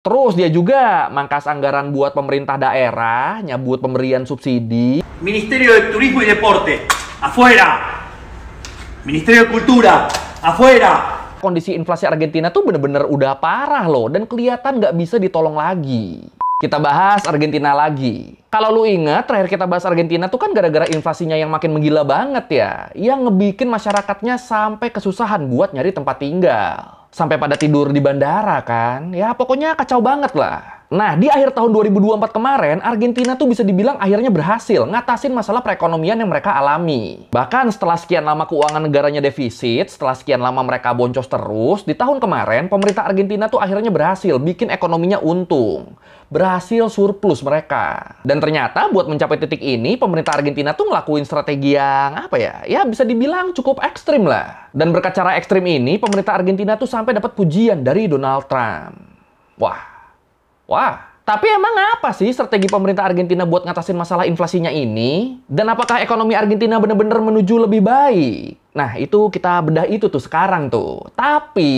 Terus dia juga mangkas anggaran buat pemerintah daerah, nyabut pemberian subsidi. Ministerio de Turismo y Deporte, afuera. Ministerio de Cultura, afuera. Kondisi inflasi Argentina tuh bener-bener udah parah loh, dan kelihatan nggak bisa ditolong lagi. Kita bahas Argentina lagi. Kalau lu ingat, terakhir kita bahas Argentina tuh kan gara-gara inflasinya yang makin menggila banget ya. Yang ngebikin masyarakatnya sampai kesusahan buat nyari tempat tinggal. Sampai pada tidur di bandara kan. Ya pokoknya kacau banget lah. Nah, di akhir tahun 2024 kemarin, Argentina tuh bisa dibilang akhirnya berhasil ngatasin masalah perekonomian yang mereka alami. Bahkan setelah sekian lama keuangan negaranya defisit, setelah sekian lama mereka boncos terus, di tahun kemarin pemerintah Argentina tuh akhirnya berhasil bikin ekonominya untung. Berhasil surplus mereka. Dan ternyata buat mencapai titik ini, pemerintah Argentina tuh ngelakuin strategi yang apa ya? Ya bisa dibilang cukup ekstrim lah. Dan berkat cara ekstrim ini, pemerintah Argentina tuh sampai dapat pujian dari Donald Trump. Wah, tapi emang apa sih strategi pemerintah Argentina buat ngatasin masalah inflasinya ini? Dan apakah ekonomi Argentina benar-benar menuju lebih baik? Nah, itu kita bedah itu tuh sekarang tuh. Tapi,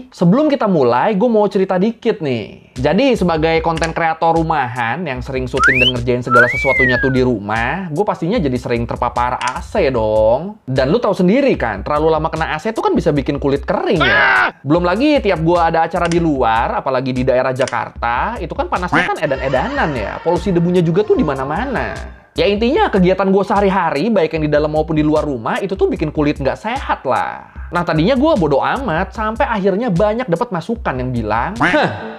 sebelum kita mulai, gue mau cerita dikit nih. Jadi, sebagai konten kreator rumahan yang sering syuting dan ngerjain segala sesuatunya tuh di rumah, gue pastinya jadi sering terpapar AC dong. Dan lu tahu sendiri kan, terlalu lama kena AC tuh kan bisa bikin kulit kering ya. Belum lagi tiap gue ada acara di luar, apalagi di daerah Jakarta, itu kan panasnya kan edan-edanan ya. Polusi debunya juga tuh di mana-mana. Ya intinya kegiatan gue sehari-hari, baik yang di dalam maupun di luar rumah, itu tuh bikin kulit nggak sehat lah. Nah tadinya gue bodo amat, sampai akhirnya banyak dapat masukan yang bilang,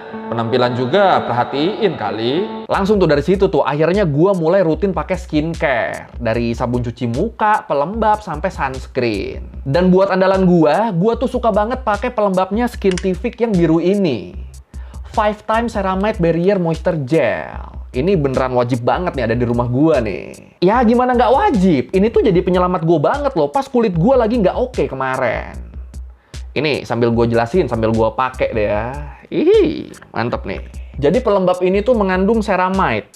penampilan juga perhatiin kali. Langsung tuh dari situ tuh, akhirnya gue mulai rutin pakai skincare. Dari sabun cuci muka, pelembab, sampai sunscreen. Dan buat andalan gue tuh suka banget pakai pelembabnya Skintific yang biru ini. 5 Times Ceramide Barrier Moisture Gel. Ini beneran wajib banget nih ada di rumah gua nih. Ya gimana nggak wajib? Ini tuh jadi penyelamat gua banget loh pas kulit gua lagi nggak oke kemarin. Ini sambil gua jelasin, sambil gua pakai deh ya. Ih, mantep nih. Jadi pelembab ini tuh mengandung ceramide.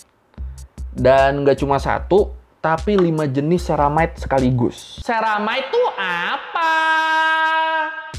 Dan nggak cuma satu, tapi 5 jenis ceramide sekaligus. Ceramide tuh apa?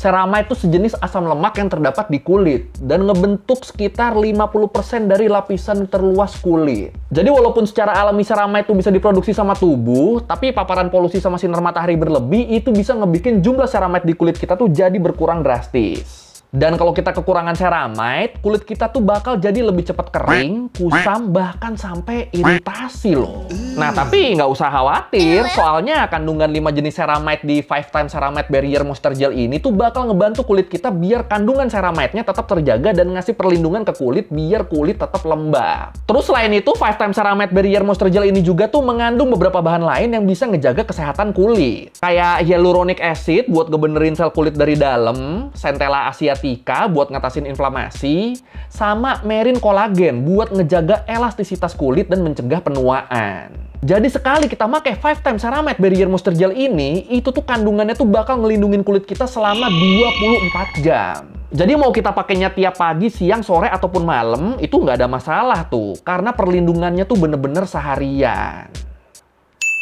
Ceramide itu sejenis asam lemak yang terdapat di kulit dan ngebentuk sekitar 50% dari lapisan terluas kulit. Jadi walaupun secara alami ceramide itu bisa diproduksi sama tubuh, tapi paparan polusi sama sinar matahari berlebih itu bisa ngebikin jumlah ceramide di kulit kita tuh jadi berkurang drastis. Dan kalau kita kekurangan ceramide, kulit kita tuh bakal jadi lebih cepat kering, kusam, bahkan sampai iritasi loh. Nah, tapi nggak usah khawatir, soalnya kandungan 5 jenis ceramide di 5 Times Ceramide Barrier Moisture Gel ini tuh bakal ngebantu kulit kita biar kandungan ceramide-nya tetap terjaga dan ngasih perlindungan ke kulit biar kulit tetap lembab. Terus selain itu, 5 Times Ceramide Barrier Moisture Gel ini juga tuh mengandung beberapa bahan lain yang bisa ngejaga kesehatan kulit. Kayak hyaluronic acid buat ngebenerin sel kulit dari dalam, Centella asiatica buat ngatasin inflamasi, sama Merin kolagen buat ngejaga elastisitas kulit dan mencegah penuaan. Jadi sekali kita pakai 5 Times Ceramide Barrier Moisture Gel ini, itu tuh kandungannya tuh bakal ngelindungin kulit kita selama 24 jam. Jadi mau kita pakainya tiap pagi, siang, sore, ataupun malam, itu nggak ada masalah tuh. Karena perlindungannya tuh bener-bener seharian.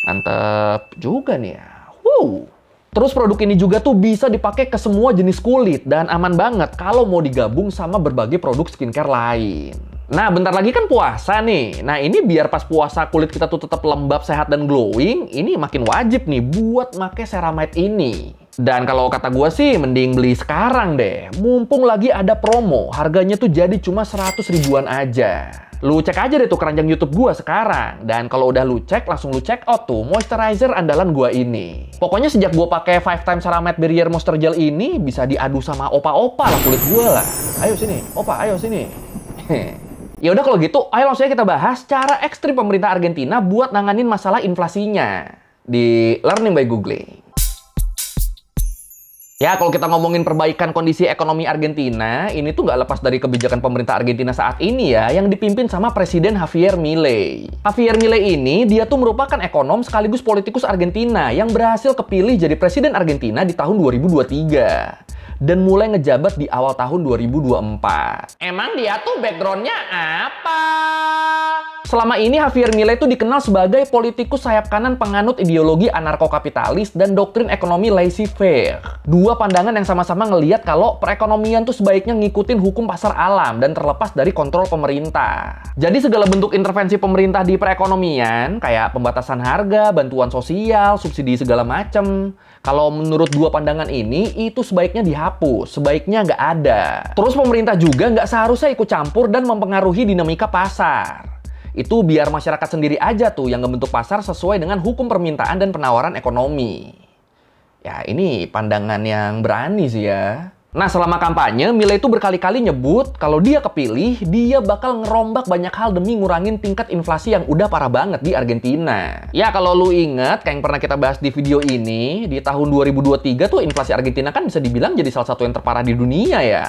Mantep juga nih ya. Terus produk ini juga tuh bisa dipakai ke semua jenis kulit dan aman banget kalau mau digabung sama berbagai produk skincare lain. Nah, bentar lagi kan puasa nih. Nah, ini biar pas puasa kulit kita tuh tetap lembab, sehat, dan glowing, ini makin wajib nih buat pakai ceramide ini. Dan kalau kata gue sih, mending beli sekarang deh. Mumpung lagi ada promo, harganya tuh jadi cuma 100 ribuan aja. Lu cek aja deh tuh keranjang YouTube gua sekarang. Dan kalau udah lu cek, langsung lu check out tuh moisturizer andalan gua ini. Pokoknya sejak gua pakai 5 Times Ceramide Barrier Moisture Gel ini, bisa diadu sama opa-opa lah kulit gua lah. Ayo sini, opa, ayo sini. Ya udah kalau gitu, ayo langsung aja kita bahas cara ekstrim pemerintah Argentina buat nanganin masalah inflasinya di Learning by Googling. Ya, kalau kita ngomongin perbaikan kondisi ekonomi Argentina, ini tuh nggak lepas dari kebijakan pemerintah Argentina saat ini ya, yang dipimpin sama Presiden Javier Milei. Javier Milei ini, dia tuh merupakan ekonom sekaligus politikus Argentina yang berhasil kepilih jadi Presiden Argentina di tahun 2023. dan mulai ngejabat di awal tahun 2024. Emang dia tuh backgroundnya apa? Selama ini Javier Milei itu dikenal sebagai politikus sayap kanan penganut ideologi anarko-kapitalis dan doktrin ekonomi laissez-faire. Dua pandangan yang sama-sama ngelihat kalau perekonomian tuh sebaiknya ngikutin hukum pasar alam dan terlepas dari kontrol pemerintah. Jadi segala bentuk intervensi pemerintah di perekonomian, kayak pembatasan harga, bantuan sosial, subsidi segala macem, kalau menurut dua pandangan ini, itu sebaiknya dihapus, sebaiknya nggak ada. Terus pemerintah juga nggak seharusnya ikut campur dan mempengaruhi dinamika pasar. Itu biar masyarakat sendiri aja tuh yang ngebentuk pasar sesuai dengan hukum permintaan dan penawaran ekonomi. Ya, ini pandangan yang berani sih ya. Nah, selama kampanye, Milei itu berkali-kali nyebut kalau dia kepilih, dia bakal ngerombak banyak hal demi ngurangin tingkat inflasi yang udah parah banget di Argentina. Ya, kalau lu inget, kayak yang pernah kita bahas di video ini, di tahun 2023 tuh inflasi Argentina kan bisa dibilang jadi salah satu yang terparah di dunia ya.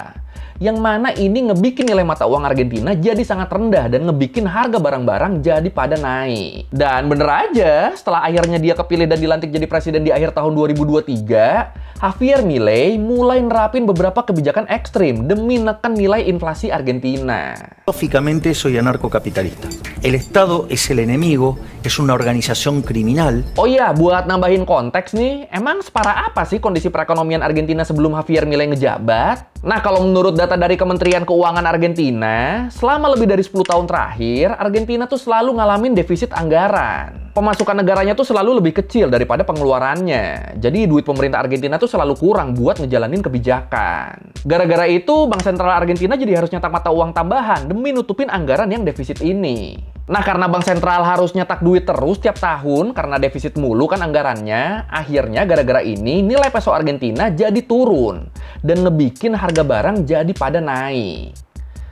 Yang mana ini ngebikin nilai mata uang Argentina jadi sangat rendah dan ngebikin harga barang-barang jadi pada naik. Dan bener aja, setelah akhirnya dia kepilih dan dilantik jadi presiden di akhir tahun 2023, Javier Milei mulai nerapin beberapa kebijakan ekstrim demi nekan nilai inflasi Argentina. Filosóficamente soy anarcocapitalista. El Estado es el enemigo, es una organización criminal. Oh iya, buat nambahin konteks nih, emang separah apa sih kondisi perekonomian Argentina sebelum Javier Milei ngejabat? Nah, kalau menurut data dari Kementerian Keuangan Argentina, selama lebih dari 10 tahun terakhir, Argentina tuh selalu ngalamin defisit anggaran. Pemasukan negaranya tuh selalu lebih kecil daripada pengeluarannya. Jadi duit pemerintah Argentina tuh selalu kurang buat ngejalanin kebijakan. Gara-gara itu, Bank Sentral Argentina jadi harus nyetak mata uang tambahan demi nutupin anggaran yang defisit ini. Nah, karena Bank Sentral harus nyetak duit terus tiap tahun karena defisit mulu kan anggarannya, akhirnya gara-gara ini nilai peso Argentina jadi turun dan ngebikin harga barang jadi pada naik.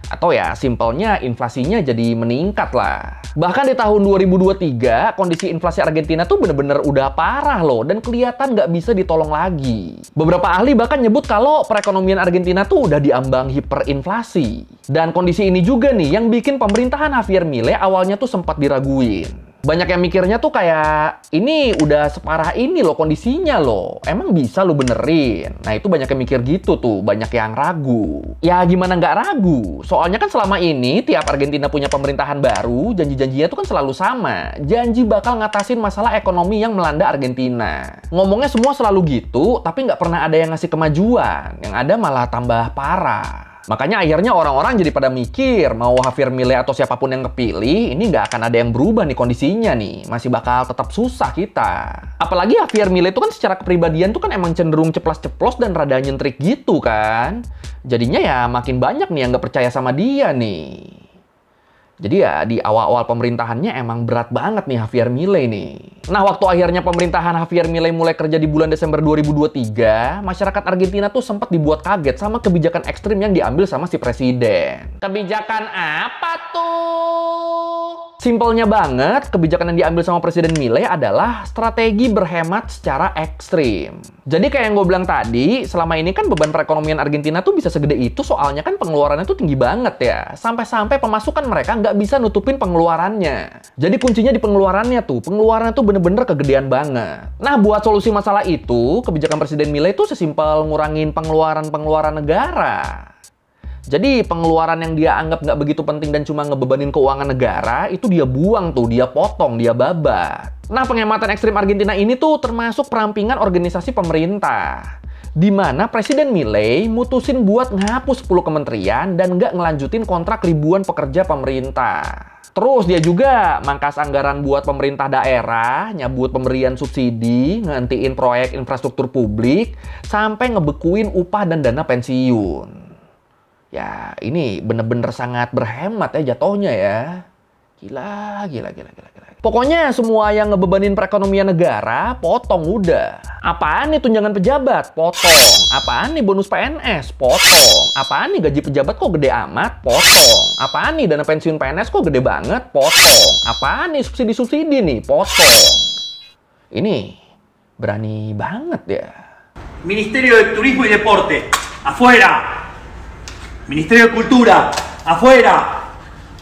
Atau ya, simpelnya inflasinya jadi meningkat lah. Bahkan di tahun 2023, kondisi inflasi Argentina tuh bener-bener udah parah loh, dan kelihatan nggak bisa ditolong lagi. Beberapa ahli bahkan nyebut kalau perekonomian Argentina tuh udah diambang hiperinflasi. Dan kondisi ini juga nih yang bikin pemerintahan Javier Milei awalnya tuh sempat diraguin. Banyak yang mikirnya tuh kayak, ini udah separah ini loh kondisinya loh. Emang bisa lo benerin? Nah, itu banyak yang mikir gitu tuh, banyak yang ragu. Ya gimana nggak ragu? Soalnya kan selama ini tiap Argentina punya pemerintahan baru, janji-janjinya tuh kan selalu sama. Janji bakal ngatasin masalah ekonomi yang melanda Argentina. Ngomongnya semua selalu gitu, tapi nggak pernah ada yang ngasih kemajuan. Yang ada malah tambah parah. Makanya akhirnya orang-orang jadi pada mikir, mau Javier Milei atau siapapun yang kepilih, ini nggak akan ada yang berubah nih kondisinya nih. Masih bakal tetap susah kita. Apalagi Javier Milei itu kan secara kepribadian tuh kan emang cenderung ceplas-ceplos dan rada nyentrik gitu kan. Jadinya ya makin banyak nih yang nggak percaya sama dia nih. Jadi ya di awal-awal pemerintahannya emang berat banget nih Javier Milei nih. Nah, waktu akhirnya pemerintahan Javier Milei mulai kerja di bulan Desember 2023, masyarakat Argentina tuh sempat dibuat kaget sama kebijakan ekstrim yang diambil sama si presiden. Kebijakan apa tuh? Simpelnya banget, kebijakan yang diambil sama Presiden Milei adalah strategi berhemat secara ekstrim. Jadi kayak yang gue bilang tadi, selama ini kan beban perekonomian Argentina tuh bisa segede itu soalnya kan pengeluarannya tuh tinggi banget ya. Sampai-sampai pemasukan mereka nggak bisa nutupin pengeluarannya. Jadi kuncinya di pengeluarannya tuh. Pengeluarannya tuh bener-bener kegedean banget. Nah, buat solusi masalah itu, kebijakan Presiden Milei tuh sesimpel ngurangin pengeluaran negara. Jadi pengeluaran yang dia anggap nggak begitu penting dan cuma ngebebanin keuangan negara, itu dia buang tuh, dia potong, dia babat. Nah, penghematan ekstrim Argentina ini tuh termasuk perampingan organisasi pemerintah. Di mana Presiden Milei mutusin buat ngapus 10 kementerian dan nggak ngelanjutin kontrak ribuan pekerja pemerintah. Terus dia juga mangkas anggaran buat pemerintah daerah, nyabut pemberian subsidi, ngehentiin proyek infrastruktur publik, sampai ngebekuin upah dan dana pensiun. Ya, ini bener-bener sangat berhemat ya jatuhnya ya. Gila. Pokoknya semua yang ngebebanin perekonomian negara, potong udah. Apaan nih tunjangan pejabat? Potong. Apaan nih bonus PNS? Potong. Apaan nih gaji pejabat kok gede amat? Potong. Apaan nih dana pensiun PNS kok gede banget? Potong. Apaan nih subsidi-subsidi nih? Potong. Ini berani banget ya. Ministerio de Turismo y Deporte, afuera. Ministerio de Cultura, afuera.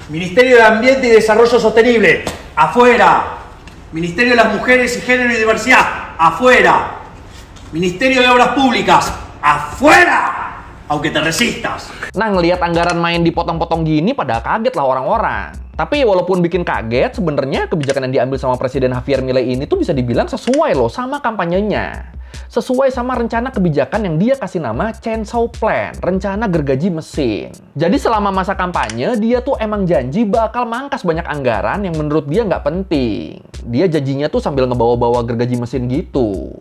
Ministerio de Ambiente y Desarrollo Sostenible, afuera. Ministerio de las Mujeres y Género y Diversidad, afuera. Ministerio de Obras Públicas, afuera. aunque te resistas. Nah, ngelihat anggaran main dipotong-potong gini pada kaget lah orang-orang. Tapi walaupun bikin kaget, sebenarnya kebijakan yang diambil sama Presiden Javier Milei ini tuh bisa dibilang sesuai loh sama kampanyenya. Sesuai sama rencana kebijakan yang dia kasih nama Chainsaw Plan, rencana gergaji mesin. Jadi selama masa kampanye, dia tuh emang janji bakal mangkas banyak anggaran yang menurut dia nggak penting. Dia janjinya tuh sambil ngebawa-bawa gergaji mesin gitu.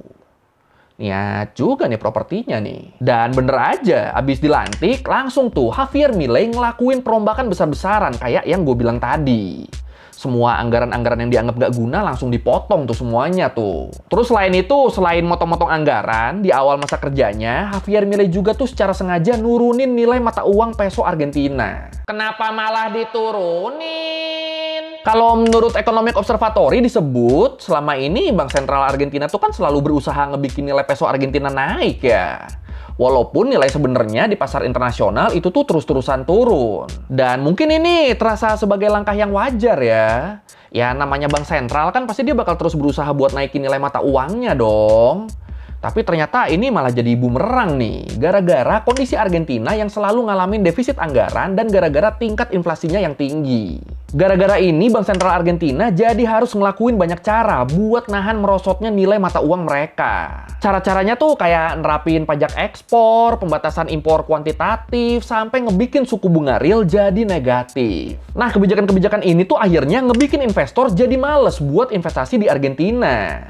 Niat juga nih propertinya nih. Dan bener aja, abis dilantik, langsung tuh Javier Milei ngelakuin perombakan besar-besaran kayak yang gue bilang tadi. Semua anggaran-anggaran yang dianggap gak guna langsung dipotong tuh semuanya tuh. Terus selain itu, selain motong-motong anggaran, di awal masa kerjanya, Javier Milei juga tuh secara sengaja nurunin nilai mata uang peso Argentina. Kenapa malah diturunin? Kalau menurut Economic Observatory disebut, selama ini Bank Sentral Argentina tuh kan selalu berusaha ngebikin nilai peso Argentina naik ya. Walaupun nilai sebenarnya di pasar internasional itu tuh terus-terusan turun. Dan mungkin ini terasa sebagai langkah yang wajar ya. Ya namanya bank sentral kan pasti dia bakal terus berusaha buat naikin nilai mata uangnya dong. Tapi ternyata ini malah jadi bumerang nih. Gara-gara kondisi Argentina yang selalu ngalamin defisit anggaran dan gara-gara tingkat inflasinya yang tinggi. Gara-gara ini Bank Sentral Argentina jadi harus ngelakuin banyak cara buat nahan merosotnya nilai mata uang mereka. Cara-caranya tuh kayak nerapin pajak ekspor, pembatasan impor kuantitatif, sampai ngebikin suku bunga real jadi negatif. Nah, kebijakan-kebijakan ini tuh akhirnya ngebikin investor jadi males buat investasi di Argentina.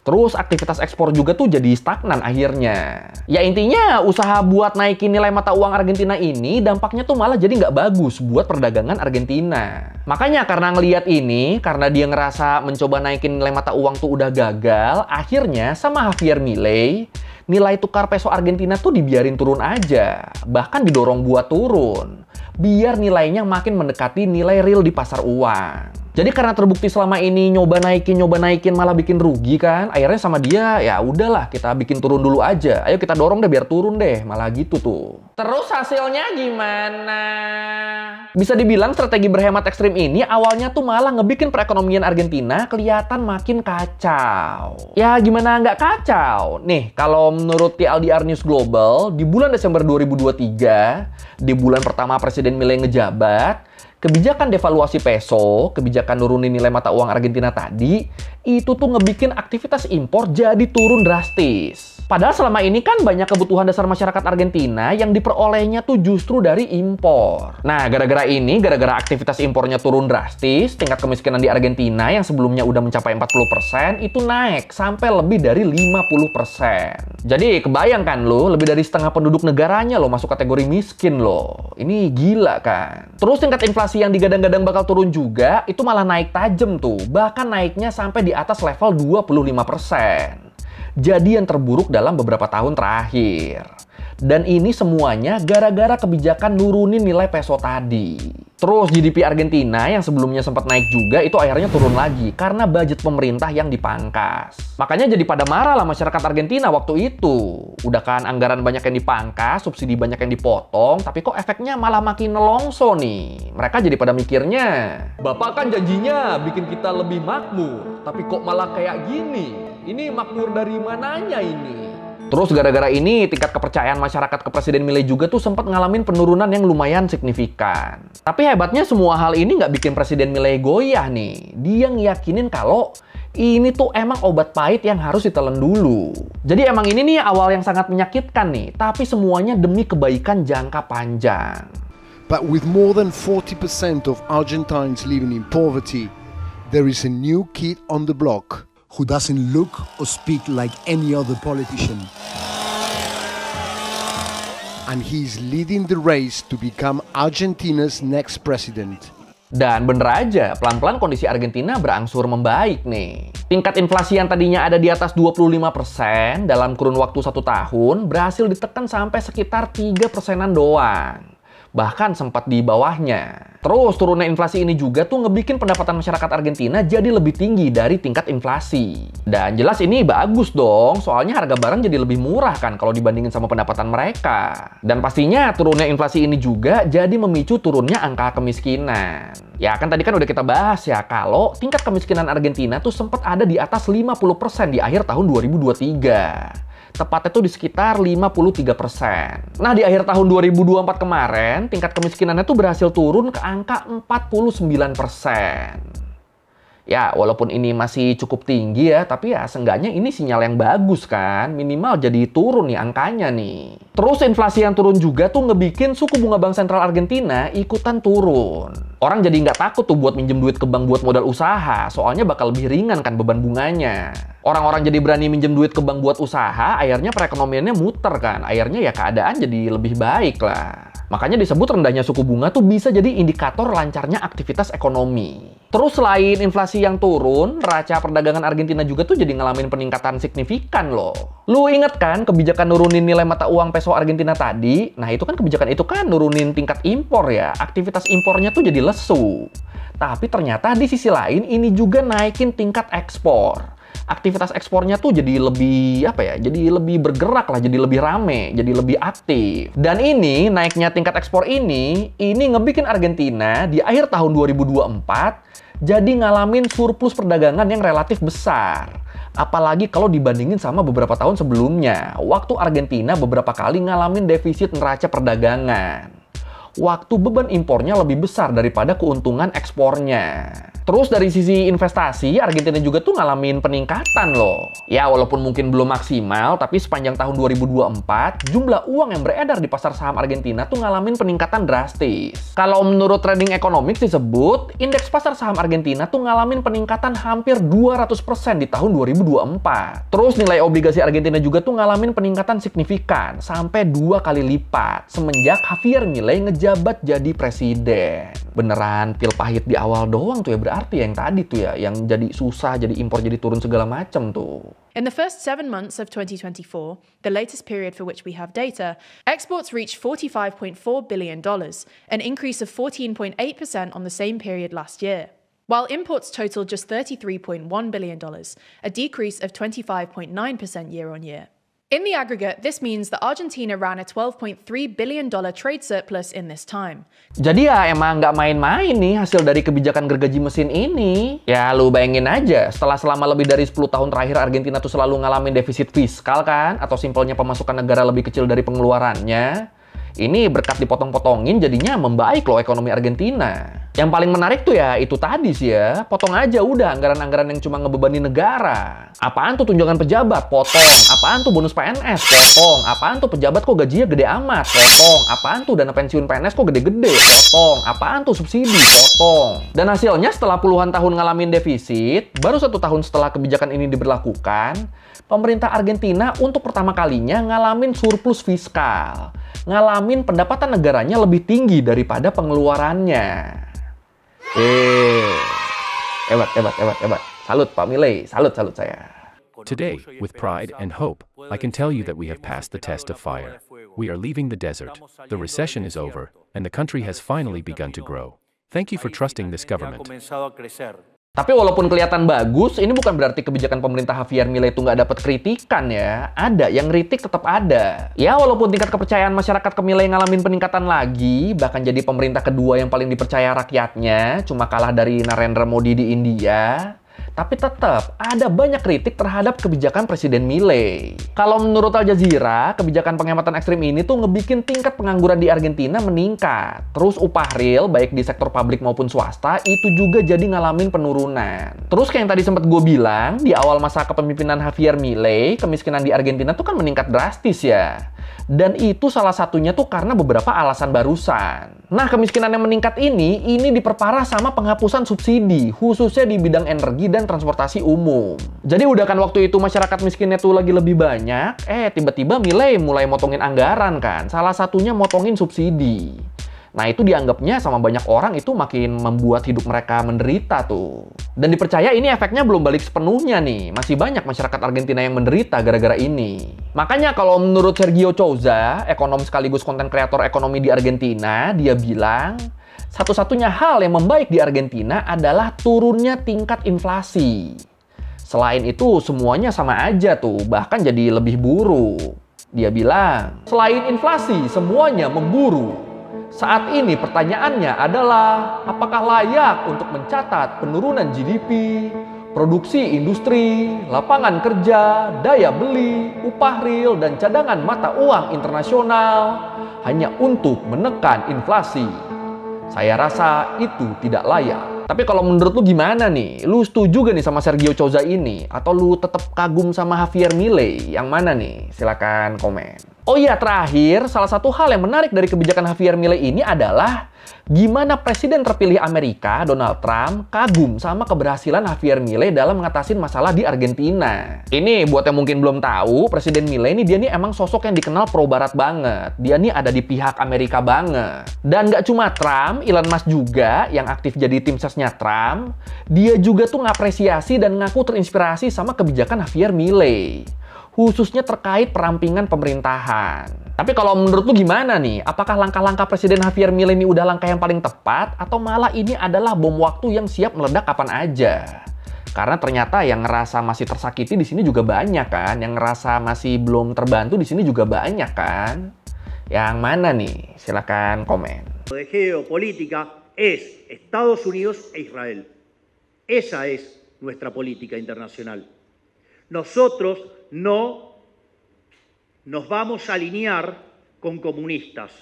Terus aktivitas ekspor juga tuh jadi stagnan akhirnya. Ya intinya usaha buat naikin nilai mata uang Argentina ini dampaknya tuh malah jadi nggak bagus buat perdagangan Argentina. Makanya karena ngelihat ini, karena dia ngerasa mencoba naikin nilai mata uang tuh udah gagal, akhirnya sama Javier Milei, nilai tukar peso Argentina tuh dibiarin turun aja. Bahkan didorong buat turun. Biar nilainya makin mendekati nilai real di pasar uang. Jadi karena terbukti selama ini nyoba naikin malah bikin rugi kan, akhirnya sama dia ya udahlah kita bikin turun dulu aja. Ayo kita dorong deh biar turun deh, malah gitu tuh. Terus hasilnya gimana? Bisa dibilang strategi berhemat ekstrim ini awalnya tuh malah ngebikin perekonomian Argentina kelihatan makin kacau. Ya gimana nggak kacau? Nih kalau menurut TLDR News Global, di bulan Desember 2023, di bulan pertama Presiden Milei ngejabat, kebijakan devaluasi peso, kebijakan nurunin nilai mata uang Argentina tadi, itu tuh ngebikin aktivitas impor jadi turun drastis. Padahal selama ini kan banyak kebutuhan dasar masyarakat Argentina yang diperolehnya tuh justru dari impor. Nah, gara-gara ini, gara-gara aktivitas impornya turun drastis, tingkat kemiskinan di Argentina yang sebelumnya udah mencapai 40% itu naik sampai lebih dari 50%. Jadi, kebayangkan lo, lebih dari setengah penduduk negaranya lo masuk kategori miskin lo. Ini gila kan? Terus tingkat inflasi yang digadang-gadang bakal turun juga, itu malah naik tajam tuh. Bahkan naiknya sampai di atas level 25%. Jadi yang terburuk dalam beberapa tahun terakhir. Dan ini semuanya gara-gara kebijakan nurunin nilai peso tadi. Terus GDP Argentina yang sebelumnya sempat naik juga itu akhirnya turun lagi karena budget pemerintah yang dipangkas. Makanya jadi pada marah lah masyarakat Argentina waktu itu. Udah kan anggaran banyak yang dipangkas, subsidi banyak yang dipotong, tapi kok efeknya malah makin nelongso nih. Mereka jadi pada mikirnya, Bapak kan janjinya bikin kita lebih makmur, tapi kok malah kayak gini? Ini makmur dari mananya ini? Terus gara-gara ini tingkat kepercayaan masyarakat ke Presiden Milei juga tuh sempat ngalamin penurunan yang lumayan signifikan. Tapi hebatnya semua hal ini nggak bikin Presiden Milei goyah nih. Dia ngiyakinin kalau ini tuh emang obat pahit yang harus ditelan dulu. Jadi emang ini nih awal yang sangat menyakitkan nih, tapi semuanya demi kebaikan jangka panjang. But with more than 40% of Argentines living in poverty, there is a new kid on the block who doesn't look or speak like any other politician. And he's leading the race to become Argentina's next president. Dan bener aja, pelan-pelan kondisi Argentina berangsur membaik nih. Tingkat inflasi yang tadinya ada di atas 25% dalam kurun waktu 1 tahun berhasil ditekan sampai sekitar 3%-an doang. Bahkan sempat di bawahnya. Terus turunnya inflasi ini juga tuh ngebikin pendapatan masyarakat Argentina jadi lebih tinggi dari tingkat inflasi. Dan jelas ini bagus dong, soalnya harga barang jadi lebih murah kan kalau dibandingin sama pendapatan mereka. Dan pastinya turunnya inflasi ini juga jadi memicu turunnya angka kemiskinan. Ya kan tadi kan udah kita bahas ya, kalau tingkat kemiskinan Argentina tuh sempat ada di atas 50% di akhir tahun 2023. Tepatnya tuh di sekitar 53%. Nah, di akhir tahun 2024 kemarin, tingkat kemiskinannya tuh berhasil turun ke angka 49%. Ya, walaupun ini masih cukup tinggi ya, tapi ya seenggaknya ini sinyal yang bagus kan. Minimal jadi turun nih angkanya nih. Terus inflasi yang turun juga tuh ngebikin suku bunga Bank Sentral Argentina ikutan turun. Orang jadi nggak takut tuh buat minjem duit ke bank buat modal usaha, soalnya bakal lebih ringan kan beban bunganya. Orang-orang jadi berani minjem duit ke bank buat usaha, akhirnya perekonomiannya muter kan. Akhirnya ya keadaan jadi lebih baik lah. Makanya disebut rendahnya suku bunga tuh bisa jadi indikator lancarnya aktivitas ekonomi. Terus selain inflasi yang turun, neraca perdagangan Argentina juga tuh jadi ngalamin peningkatan signifikan loh. Lu inget kan kebijakan nurunin nilai mata uang peso Argentina tadi? Nah itu kan kebijakan itu kan nurunin tingkat impor ya. Aktivitas impornya tuh jadi lesu. Tapi ternyata di sisi lain ini juga naikin tingkat ekspor. Aktivitas ekspornya tuh jadi lebih jadi lebih bergerak lah, jadi lebih rame, jadi lebih aktif. Dan ini naiknya tingkat ekspor ini ngebikin Argentina di akhir tahun 2024 jadi ngalamin surplus perdagangan yang relatif besar. Apalagi kalau dibandingin sama beberapa tahun sebelumnya, waktu Argentina beberapa kali ngalamin defisit neraca perdagangan. Waktu beban impornya lebih besar daripada keuntungan ekspornya. Terus dari sisi investasi, Argentina juga tuh ngalamin peningkatan loh. Ya walaupun mungkin belum maksimal, tapi sepanjang tahun 2024, jumlah uang yang beredar di pasar saham Argentina tuh ngalamin peningkatan drastis. Kalau menurut Trading Economics disebut, indeks pasar saham Argentina tuh ngalamin peningkatan hampir 200% di tahun 2024. Terus nilai obligasi Argentina juga tuh ngalamin peningkatan signifikan, sampai 2 kali lipat, semenjak Javier Milei ngejabat jadi presiden. Beneran pil pahit di awal doang tuh ya berarti yang tadi tuh ya, yang jadi susah, jadi impor, jadi turun segala macam tuh. In the first 7 months of 2024, the latest period for which we have data, exports reached $45.4 billion, an increase of 14.8% on the same period last year, while imports totaled just $33.1 billion, a decrease of 25.9% year-on-year. In the aggregate, this means that Argentina ran a $12.3 billion trade surplus in this time. Jadi ya emang nggak main-main nih hasil dari kebijakan gergaji mesin ini. Ya lu bayangin aja, selama lebih dari 10 tahun terakhir Argentina tuh selalu ngalamin defisit fiskal kan? Atau simpelnya pemasukan negara lebih kecil dari pengeluarannya. Ini berkat dipotong-potongin jadinya membaik loh ekonomi Argentina. Yang paling menarik tuh ya itu tadi sih ya, potong aja udah anggaran-anggaran yang cuma ngebebani negara. Apaan tuh tunjangan pejabat? Potong. Apaan tuh bonus PNS? Potong. Apaan tuh pejabat kok gajinya gede amat? Potong. Apaan tuh dana pensiun PNS kok gede-gede? Potong. Apaan tuh subsidi? Potong. Dan hasilnya setelah puluhan tahun ngalamin defisit, baru 1 tahun setelah kebijakan ini diberlakukan, pemerintah Argentina untuk pertama kalinya ngalamin surplus fiskal. Ngalamin pendapatan negaranya lebih tinggi daripada pengeluarannya. Hebat. Salut Pak Milei, salut saya. Today, with pride and hope, I can tell you that we have passed the test of fire. We are leaving the desert, the recession is over, and the country has finally begun to grow. Thank you for trusting this government. Tapi walaupun kelihatan bagus, ini bukan berarti kebijakan pemerintah Javier Milei itu nggak dapat kritikan ya. Ada, yang kritik tetap ada. Ya walaupun tingkat kepercayaan masyarakat ke Milei ngalamin peningkatan lagi, bahkan jadi pemerintah kedua yang paling dipercaya rakyatnya, cuma kalah dari Narendra Modi di India. Tapi tetap ada banyak kritik terhadap kebijakan Presiden Milei. Kalau menurut Al Jazeera, kebijakan penghematan ekstrim ini tuh ngebikin tingkat pengangguran di Argentina meningkat. Terus upah real, baik di sektor publik maupun swasta, itu juga jadi ngalamin penurunan. Terus kayak yang tadi sempat gue bilang, di awal masa kepemimpinan Javier Milei, kemiskinan di Argentina tuh kan meningkat drastis ya. Dan itu salah satunya tuh karena beberapa alasan barusan. Nah, kemiskinan yang meningkat ini diperparah sama penghapusan subsidi, khususnya di bidang energi dan transportasi umum. Jadi udah kan waktu itu masyarakat miskinnya tuh lagi lebih banyak, tiba-tiba Milei mulai motongin anggaran kan, salah satunya motongin subsidi. Nah itu dianggapnya sama banyak orang itu makin membuat hidup mereka menderita tuh. Dan dipercaya ini efeknya belum balik sepenuhnya nih. Masih banyak masyarakat Argentina yang menderita gara-gara ini. Makanya kalau menurut Sergio Souza, ekonom sekaligus konten kreator ekonomi di Argentina, dia bilang, satu-satunya hal yang membaik di Argentina adalah turunnya tingkat inflasi. Selain itu semuanya sama aja tuh, bahkan jadi lebih buruk. Dia bilang, selain inflasi semuanya memburuk. Saat ini pertanyaannya adalah, apakah layak untuk mencatat penurunan GDP, Produksi industri, lapangan kerja, daya beli, upah real, dan cadangan mata uang internasional hanya untuk menekan inflasi. Saya rasa itu tidak layak. Tapi kalau menurut lu gimana nih? Lu setuju gak nih sama Sergio Chouza ini? Atau lu tetap kagum sama Javier Milei? Yang mana nih? Silakan komen. Oh iya, terakhir, salah satu hal yang menarik dari kebijakan Javier Milei ini adalah gimana Presiden terpilih Amerika, Donald Trump, kagum sama keberhasilan Javier Milei dalam mengatasi masalah di Argentina. Ini buat yang mungkin belum tahu, Presiden Milei ini dia nih emang sosok yang dikenal pro barat banget. Dia nih ada di pihak Amerika banget. Dan nggak cuma Trump, Elon Musk juga yang aktif jadi tim sesnya Trump, dia juga tuh ngapresiasi dan ngaku terinspirasi sama kebijakan Javier Milei, khususnya terkait perampingan pemerintahan. Tapi kalau menurut lu gimana nih? Apakah langkah-langkah Presiden Javier Milei ini udah langkah yang paling tepat? Atau malah ini adalah bom waktu yang siap meledak kapan aja? Karena ternyata yang ngerasa masih tersakiti di sini juga banyak kan? Yang ngerasa masih belum terbantu di sini juga banyak kan? Yang mana nih? Silakan komen. De geopolítica es Estados Unidos e Israel. Esa es nuestra política internacional. Nosotros no nos vamos a alinear con comunistas.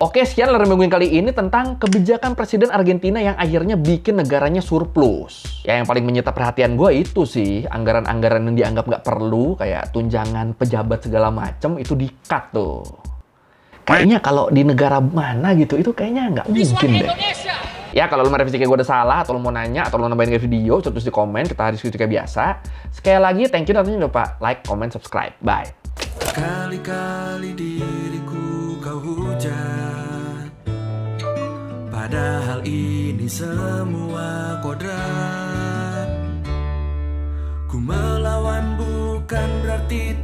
Oke, sekian layar minggu kali ini tentang kebijakan Presiden Argentina yang akhirnya bikin negaranya surplus. Ya, yang paling menyita perhatian gue itu sih, anggaran-anggaran yang dianggap nggak perlu, kayak tunjangan pejabat segala macem, itu di-cut tuh. Kayaknya kalau di negara mana gitu, itu kayaknya nggak mungkin deh. Ya, kalau lu merevisi kayak gue udah salah, atau lu mau nanya, atau lu nambahin ke video, terus di komen, kita diskusi kayak biasa. Sekali lagi, thank you, dan jangan lupa like, comment, subscribe. Bye. Kali-kali diriku kau hujat, padahal ini semua kodrat. Ku melawan bukan berarti